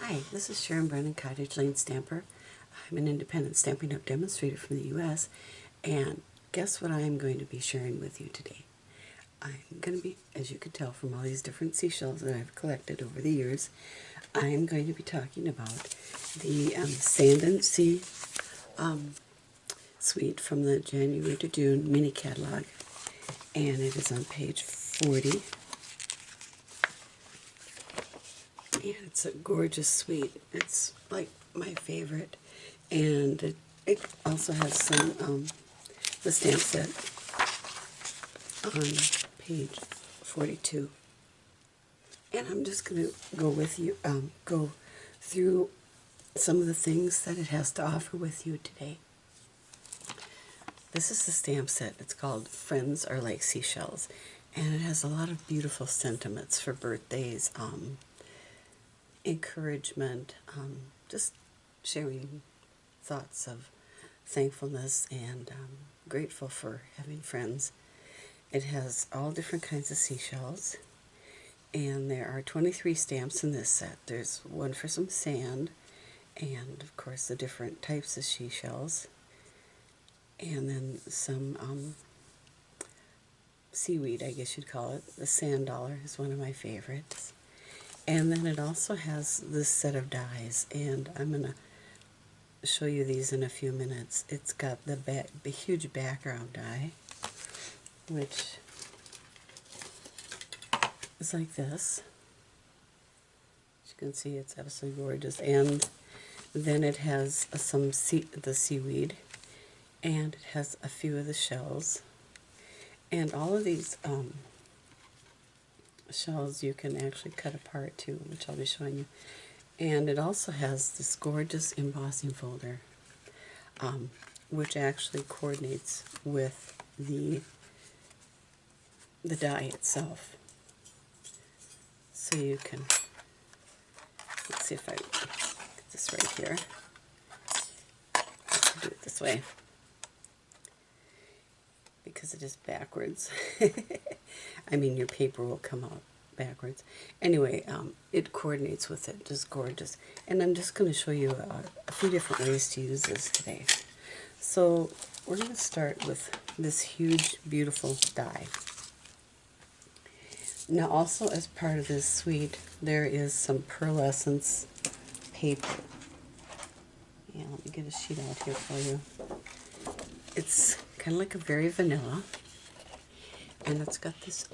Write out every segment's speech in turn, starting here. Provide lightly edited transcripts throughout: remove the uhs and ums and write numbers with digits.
Hi, this is Sharon Brennan, Cottage Lane Stamper. I'm an independent Stampin' Up! Demonstrator from the U.S. And guess what I am going to be sharing with you today? I'm going to be, as you can tell from all these different seashells that I've collected over the years, I'm going to be talking about the Sand and Sea suite from the January to June mini catalog. And it is on page 40. And it's a gorgeous suite. It's like my favorite. And it also has some, the stamp set on page 42. And I'm just going to go with you, go through some of the things that it has to offer with you today. This is the stamp set. It's called Friends Are Like Seashells. And it has a lot of beautiful sentiments for birthdays, encouragement, just sharing thoughts of thankfulness and grateful for having friends. It has all different kinds of seashells, and there are 23 stamps in this set. There's one for some sand, and of course the different types of seashells, and then some seaweed, I guess you'd call it. The sand dollar is one of my favorites. And then it also has this set of dies, and I'm going to show you these in a few minutes. It's got the huge background die, which is like this. As you can see, it's absolutely gorgeous. And then it has the seaweed, and it has a few of the shells. And all of these shells you can actually cut apart too, which I'll be showing you. And it also has this gorgeous embossing folder, which actually coordinates with the die itself. So you can, let's see if I get this right here. I'll do it this way because it is backwards. I mean, your paper will come out backwards. Anyway, it coordinates with it, just gorgeous. And I'm just going to show you a few different ways to use this today. So we're going to start with this huge, beautiful die. Now, also as part of this suite, there is some Pearlescence paper. Yeah, let me get a sheet out here for you. It's kind of like a very vanilla, and it's got this,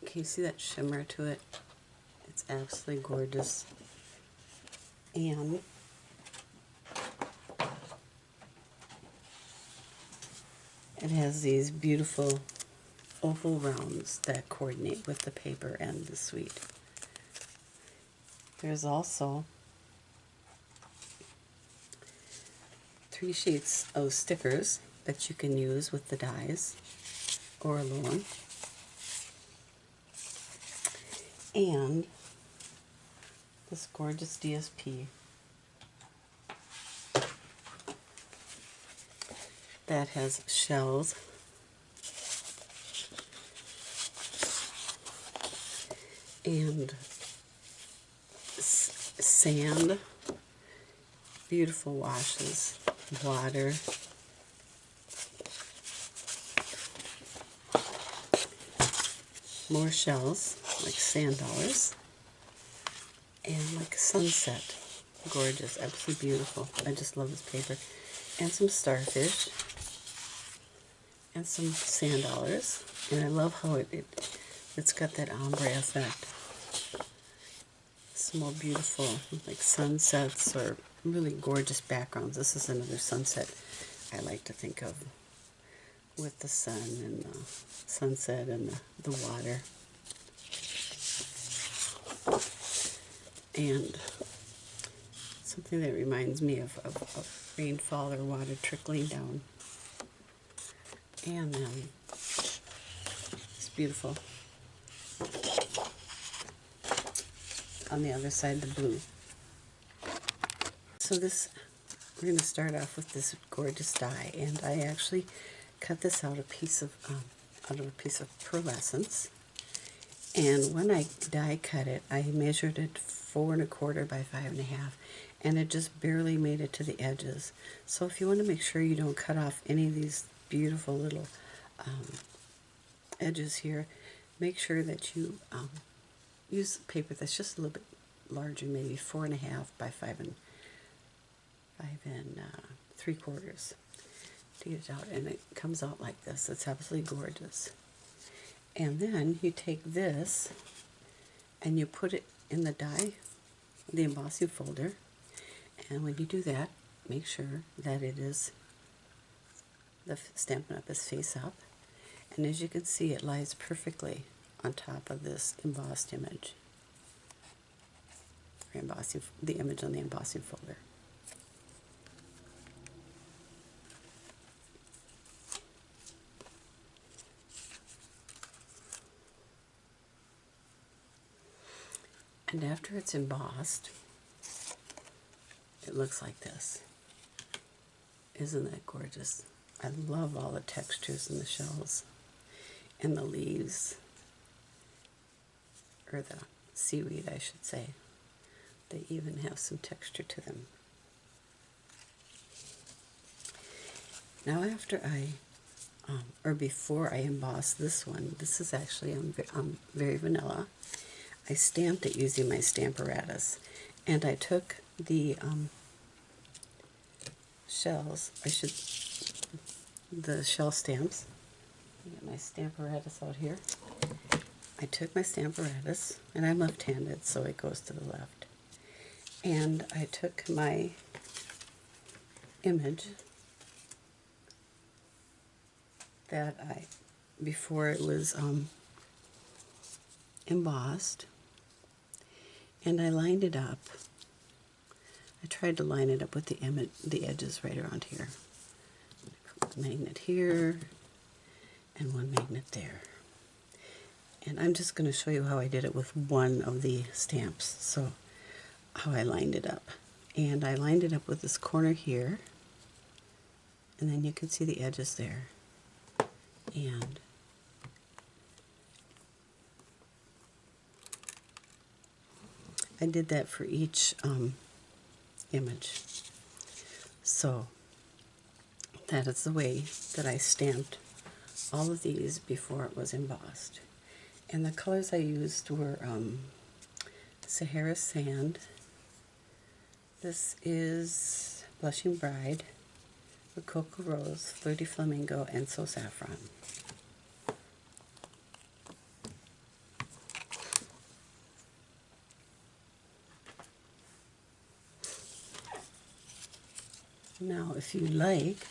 can you see that shimmer to it? It's absolutely gorgeous. And it has these beautiful oval rounds that coordinate with the paper and the suite. There's also 3 sheets of stickers that you can use with the dies or alone. And this gorgeous DSP that has shells and sand, beautiful washes, water, more shells like sand dollars, and like a sunset. Gorgeous, absolutely beautiful. I just love this paper. And some starfish and some sand dollars. And I love how it's got that ombre effect. Some more beautiful like sunsets or really gorgeous backgrounds. This is another sunset I like to think of, with the sun and the sunset and the water. And something that reminds me of rainfall or water trickling down. And it's beautiful. On the other side, the blue. So this, we're going to start off with this gorgeous die, and I actually cut this out of a piece of Pearlescence. And when I die cut it, I measured it 4 1/4 by 5 1/2, and it just barely made it to the edges. So if you want to make sure you don't cut off any of these beautiful little edges here, make sure that you use paper that's just a little bit larger, maybe 4 1/2 by 5 3/4 to get it out, and it comes out like this. It's absolutely gorgeous. And then you take this and you put it in the the embossing folder, and when you do that, make sure that it is, the Stampin' Up! Is face up, and as you can see, it lies perfectly on top of this embossed image, or the image on the embossing folder. And after it's embossed, it looks like this. Isn't that gorgeous? I love all the textures in the shells and the leaves, or the seaweed, I should say. They even have some texture to them. Now after or before I emboss this one, this is actually very vanilla. I stamped it using my Stamparatus, and I took the the shell stamps. I get my Stamparatus out here. I took my Stamparatus, and I'm left-handed, so it goes to the left. And I took my image that before it was embossed, and I lined it up. I tried to line it up with the edges right around here. One magnet here, and one magnet there. And I'm just going to show you how I did it with one of the stamps, so how I lined it up. And I lined it up with this corner here, and then you can see the edges there. And I did that for each image. So that is the way that I stamped all of these before it was embossed. And the colors I used were Sahara Sand. This is Blushing Bride, Rococo Rose, Flirty Flamingo, and So Saffron. Now, if you like,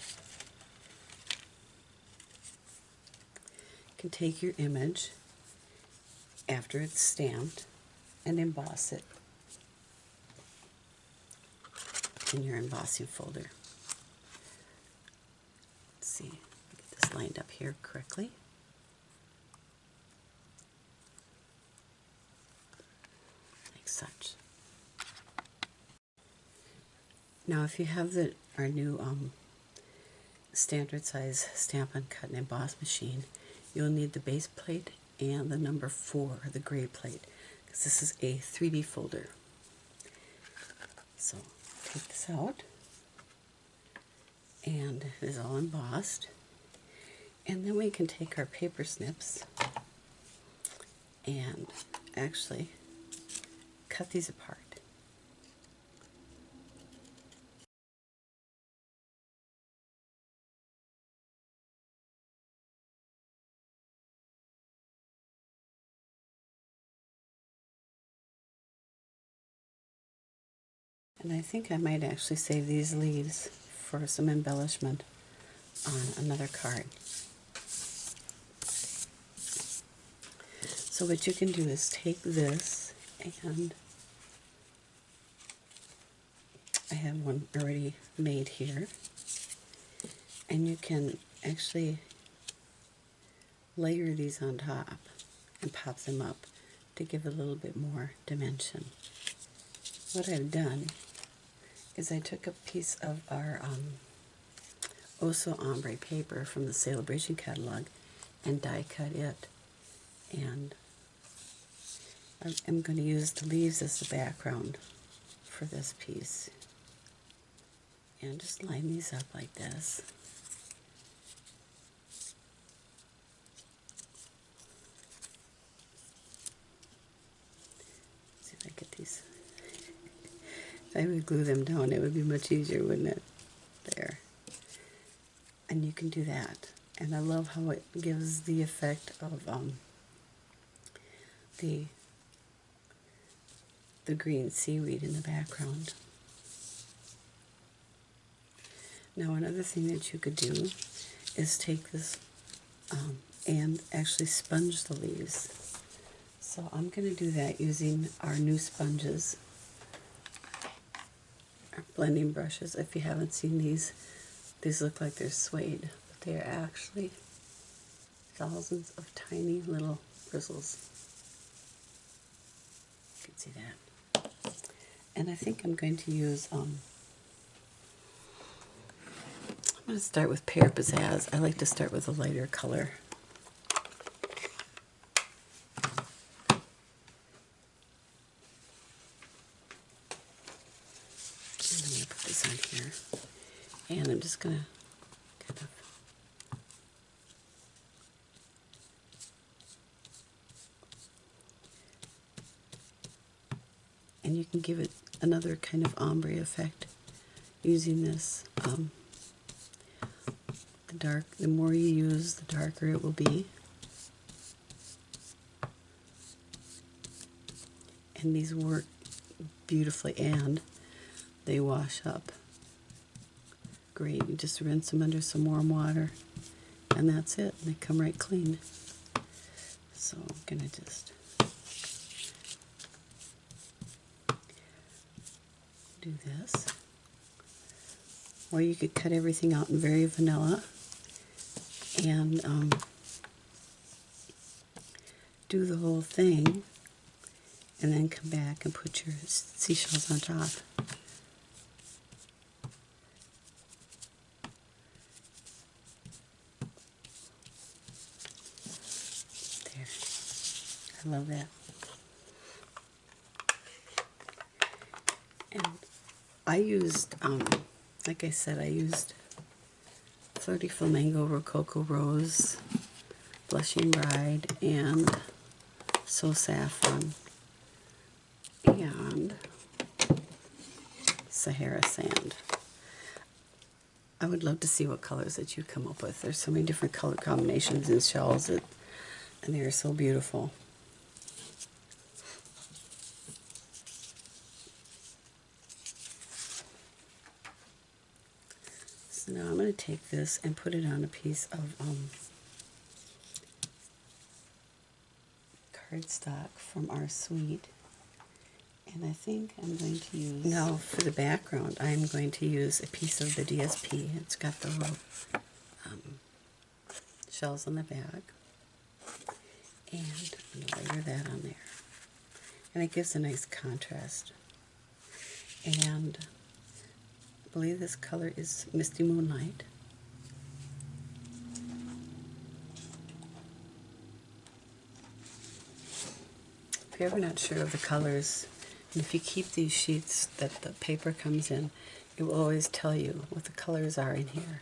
you can take your image after it's stamped and emboss it in your embossing folder. Let's see, get this lined up here correctly. Like such. Now, if you have our new standard size Stampin' Cut and Emboss machine, you'll need the base plate and the number 4, the gray plate, because this is a 3D folder. So take this out, and it is all embossed. And then we can take our paper snips and actually cut these apart. And I think I might actually save these leaves for some embellishment on another card. So what you can do is take this, and I have one already made here, and you can actually layer these on top and pop them up to give a little bit more dimension. What I've done is I took a piece of our Oso Ombre paper from the Celebration catalog and die cut it, and I'm going to use the leaves as the background for this piece. And just line these up like this. See if I get these. If I would glue them down, it would be much easier, wouldn't it? There. And you can do that. And I love how it gives the effect of the green seaweed in the background. Now another thing that you could do is take this and actually sponge the leaves. So I'm going to do that using our new sponges, our blending brushes. If you haven't seen these look like they're suede, but they are actually thousands of tiny little bristles. You can see that. And I think I'm going to use, I'm going to start with Pear Pizzazz. I like to start with a lighter color. And I'm going to put this on here. And I'm just going to kind of and you can give it another kind of ombre effect using this. The more you use, the darker it will be. And these work beautifully, and they wash up great. You just rinse them under some warm water, and that's it. They come right clean. So I'm going to just do this. Or you could cut everything out in very vanilla and do the whole thing, and then come back and put your seashells on top. There. I love that. And I used, like I said, I used Flirty Flamingo, Rococo Rose, Blushing Bride, and So Saffron, and Sahara Sand. I would love to see what colors that you come up with. There's so many different color combinations in shells, and they are so beautiful. So now I'm going to take this and put it on a piece of cardstock from our suite. And I think I'm going to use, now for the background, I'm going to use a piece of the DSP. It's got the little shells on the back. And I'm going to layer that on there. And it gives a nice contrast. And I believe this color is Misty Moonlight. If you're ever not sure of the colors, and if you keep these sheets that the paper comes in, it will always tell you what the colors are in here.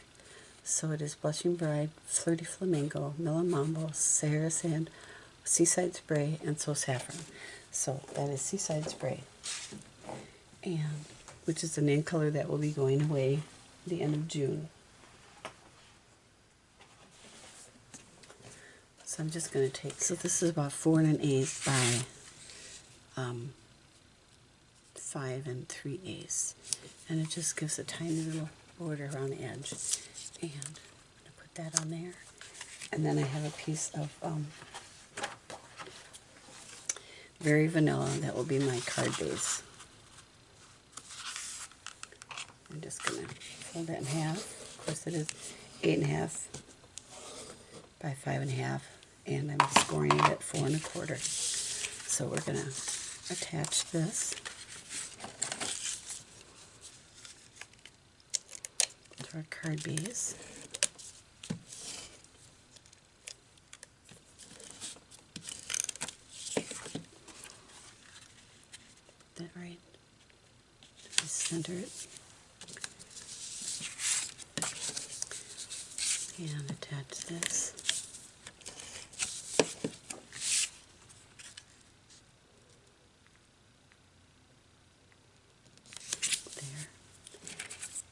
So it is Blushing Bride, Flirty Flamingo, Melon Mambo, Sahara Sand, Seaside Spray, and So Saffron. So that is Seaside Spray, and which is the main color that will be going away at the end of June. So I'm just going to take, so this is about 4 1/8 by 5 3/8, and it just gives a tiny little border around the edge. And I'm going to put that on there. And then I have a piece of very vanilla that will be my card base. I'm just going to fold that in half. Of course, it is 8 1/2 by 5 1/2, and I'm scoring it at 4 1/4. So we're going to attach this to our card base. center it. And attach this. There.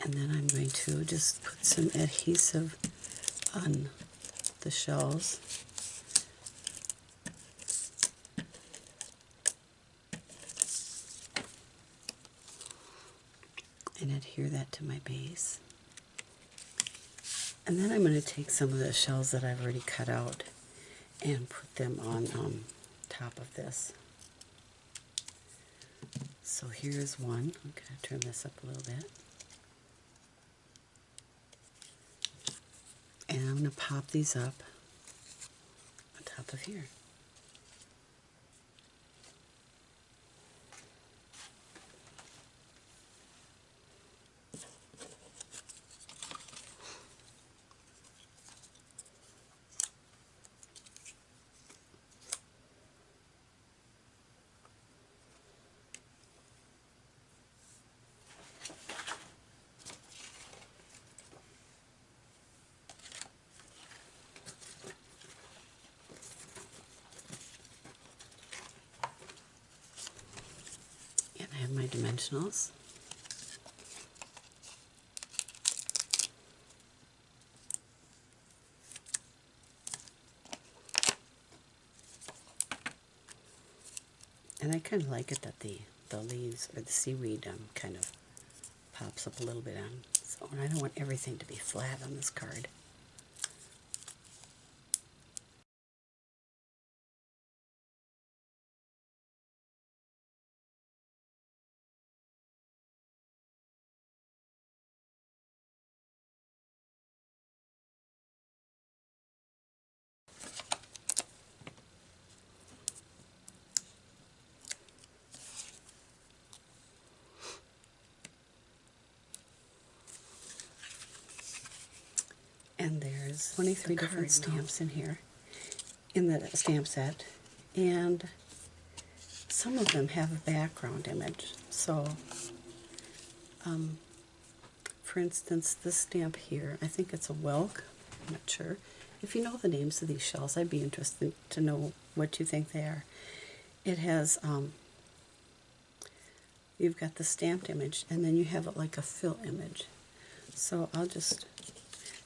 And then I'm going to just put some adhesive on the shells. And adhere that to my base. And then I'm going to take some of the shells that I've already cut out and put them on top of this. So here's one. I'm going to turn this up a little bit. And I'm going to pop these up on top of here. And I have my dimensionals. And I kind of like it that the leaves or the seaweed kind of pops up a little bit on. So I don't want everything to be flat on this card. And there's 23 different stamps in here, in the stamp set, and some of them have a background image. So, for instance, this stamp here, I think it's a whelk, I'm not sure. If you know the names of these shells, I'd be interested to know what you think they are. It has, you've got the stamped image, and then you have it like a fill image. So I'll just,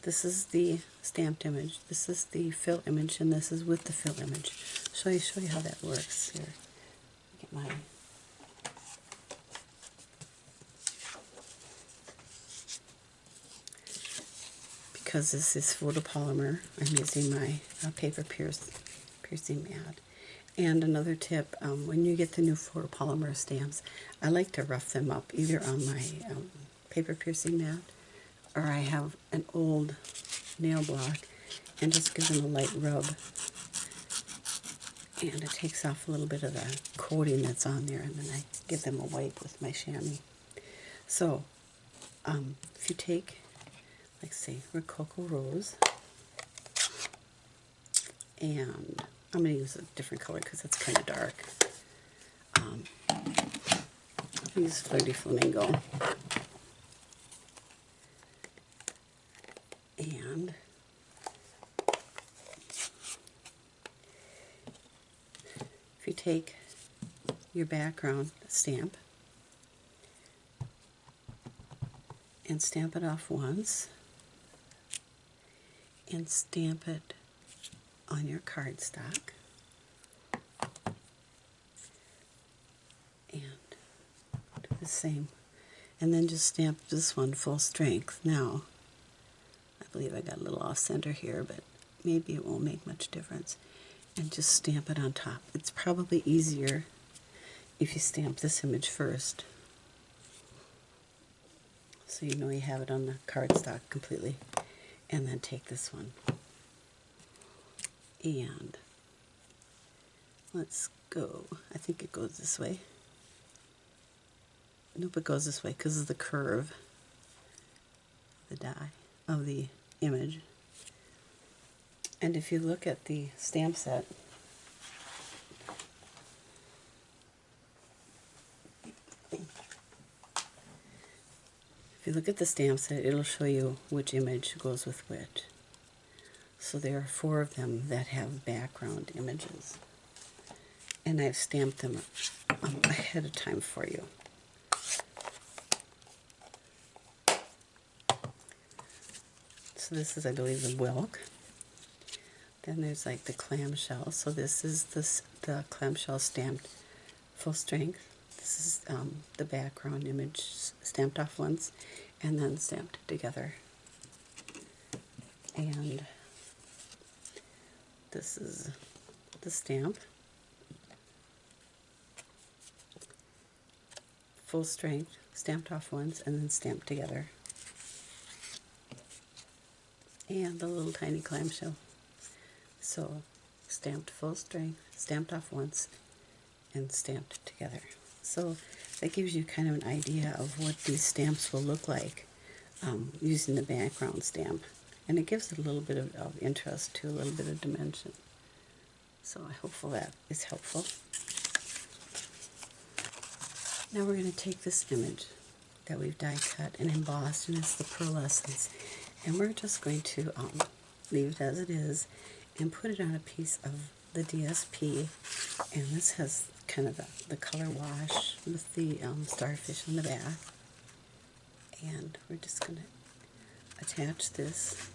this is the stamped image, this is the fill image, and this is with the fill image. Show you how that works. Here, get my because this is photopolymer, I'm using my paper piercing mat. And another tip, when you get the new photopolymer stamps, I like to rough them up either on my paper piercing mat, or I have an old nail block and just give them a light rub. And it takes off a little bit of the coating that's on there, and then I give them a wipe with my chamois. So, if you take, like say, Rococo Rose, and I'm going to use a different color because it's kind of dark. I'll use Flirty Flamingo. And if you take your background stamp and stamp it off once, and stamp it on your cardstock, and do the same, and then just stamp this one full strength. Now, I believe I got a little off center here, but maybe it won't make much difference. And just stamp it on top. It's probably easier if you stamp this image first, so you know you have it on the cardstock completely, and then take this one. And let's go. I think it goes this way. Nope, it goes this way because of the curve of the die of the image. And if you look at the stamp set, if you look at the stamp set, it'll show you which image goes with which. So there are 4 of them that have background images. And I've stamped them ahead of time for you. So this is, I believe, the Wilk. Then there's like the clamshell. So this is the clamshell stamped full strength. This is the background image stamped off once and then stamped together. And this is the stamp. Full strength, stamped off once and then stamped together. And the little tiny clamshell. So stamped full strength, stamped off once, and stamped together. So that gives you kind of an idea of what these stamps will look like using the background stamp. And it gives it a little bit of interest to a little bit of dimension. So I hope that is helpful. Now we're going to take this image that we've die cut and embossed, and it's the Pearlescence. And we're just going to leave it as it is and put it on a piece of the DSP. And this has kind of the color wash with the starfish in the back. And we're just going to attach this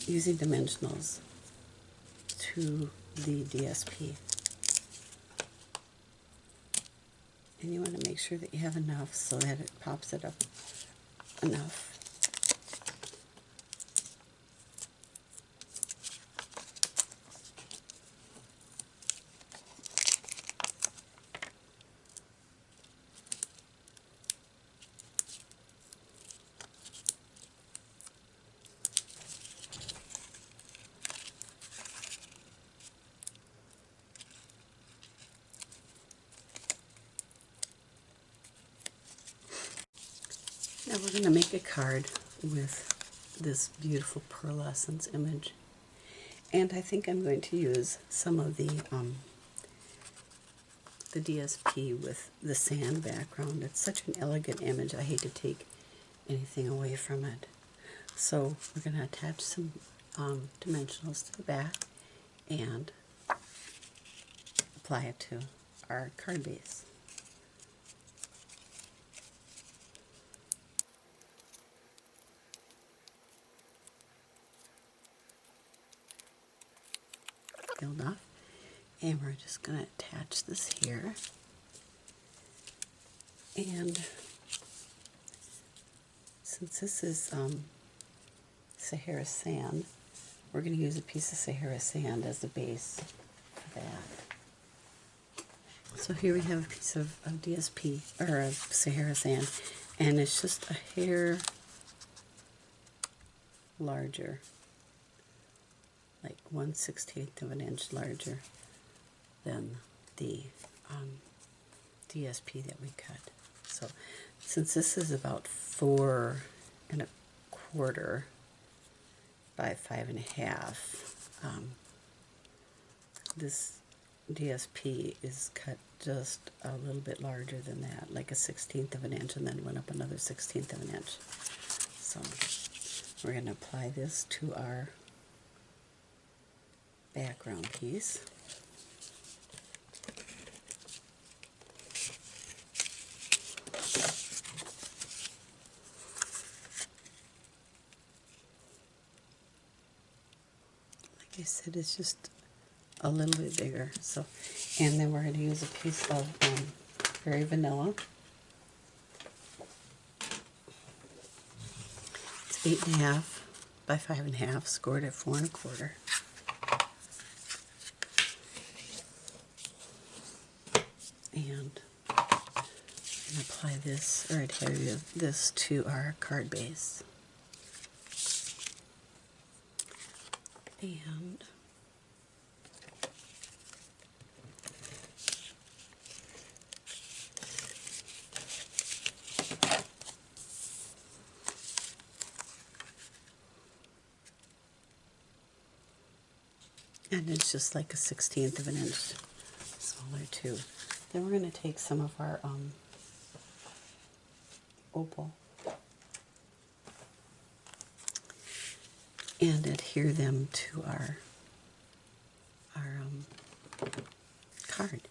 using dimensionals to the DSP. And you want to make sure that you have enough so that it pops it up enough. Now we're going to make a card with this beautiful Pearlescence image. And I think I'm going to use some of the DSP with the sand background. It's such an elegant image. I hate to take anything away from it. So we're going to attach some dimensionals to the back and apply it to our card base. Filled off, and we're just going to attach this here. And since this is Sahara sand, we're going to use a piece of Sahara sand as the base for that. So here we have a piece of DSP, or of Sahara sand, and it's just a hair larger, like 1/16 of an inch larger than the DSP that we cut. So since this is about 4 1/4 by 5 1/2, this DSP is cut just a little bit larger than that, like a 1/16 of an inch, and then went up another 1/16 of an inch. So we're going to apply this to our background piece. Like I said, it's just a little bit bigger. So, and then we're going to use a piece of Very Vanilla. It's 8 1/2 by 5 1/2, scored at 4 1/4. And apply this, or adhere this to our card base. And it's just like a 1/16 of an inch smaller too. Then we're going to take some of our opal and adhere them to our card.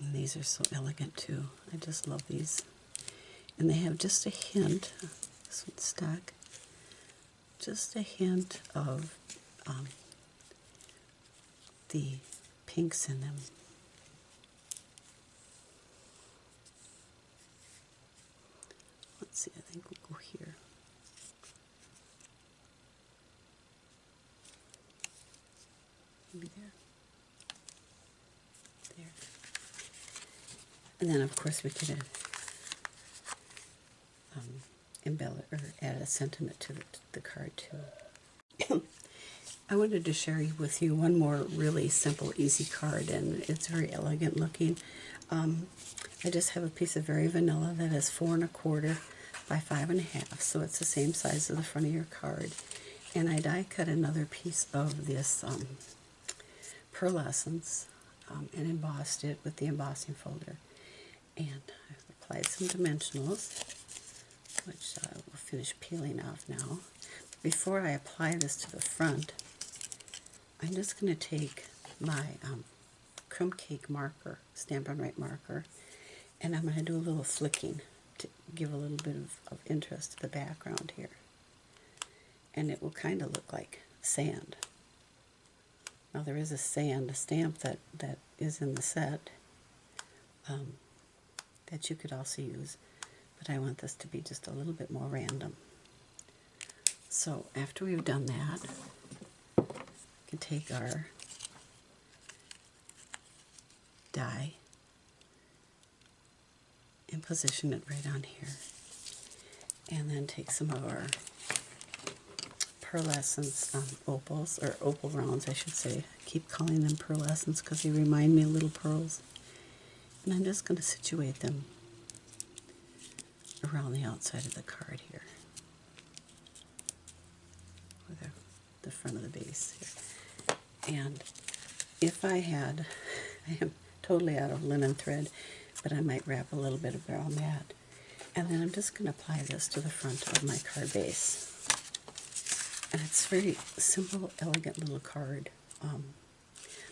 And these are so elegant too. I just love these. And they have just a hint, this one's stuck, just a hint of the pinks in them. Let's see, I think we'll go here. Maybe there. There. And then of course we could embellish or add a sentiment to the card too. I wanted to share with you one more really simple, easy card, and it's very elegant looking. I just have a piece of very vanilla that is 4 1/4 by 5 1/2, so it's the same size as the front of your card. And I die cut another piece of this Pearlescence and embossed it with the embossing folder. And I've applied some dimensionals, which I will finish peeling off now. Before I apply this to the front, I'm just going to take my crumb cake marker, Stampin' Up marker, and I'm going to do a little flicking to give a little bit of interest to the background here. And it will kind of look like sand. Now there is a sand stamp that is in the set that you could also use, but I want this to be just a little bit more random. So after we've done that, we can take our die and position it right on here, and then take some of our Pearlescence opals, or opal rounds I should say. I keep calling them Pearlescence because they remind me of little pearls. And I'm just going to situate them around the outside of the card here, or the front of the base here. And if I had, I am totally out of linen thread, but I might wrap a little bit around that. And then I'm just going to apply this to the front of my card base. And it's a very simple, elegant little card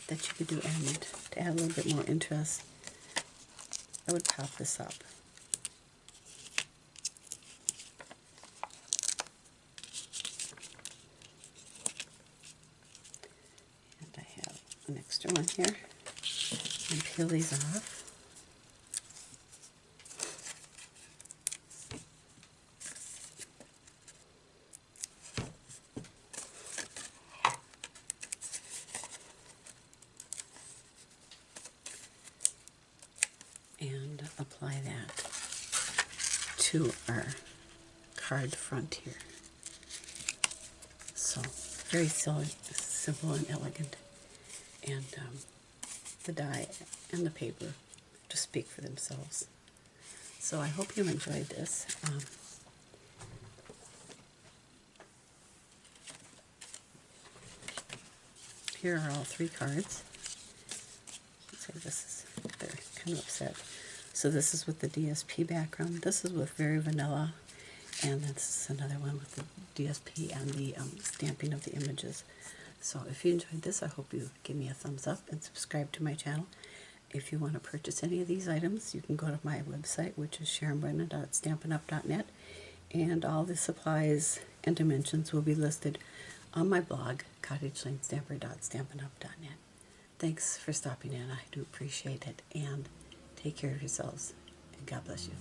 that you could do. And to add a little bit more interest, I would pop this up. And I have an extra one here. And peel these off. And apply that to our card front here. So very simple and elegant, and the die and the paper just speak for themselves. So I hope you enjoyed this. Here are all 3 cards. So this is, they're kind of upset. So this is with the DSP background. This is with very vanilla, and this is another one with the DSP and the stamping of the images. So if you enjoyed this, I hope you give me a thumbs up and subscribe to my channel. If you want to purchase any of these items, you can go to my website, which is SharonBrennan.stampinup.net, and all the supplies and dimensions will be listed on my blog, cottageLaneStamper.stampinup.net. Thanks for stopping in. I do appreciate it, and take care of yourselves, and God bless you.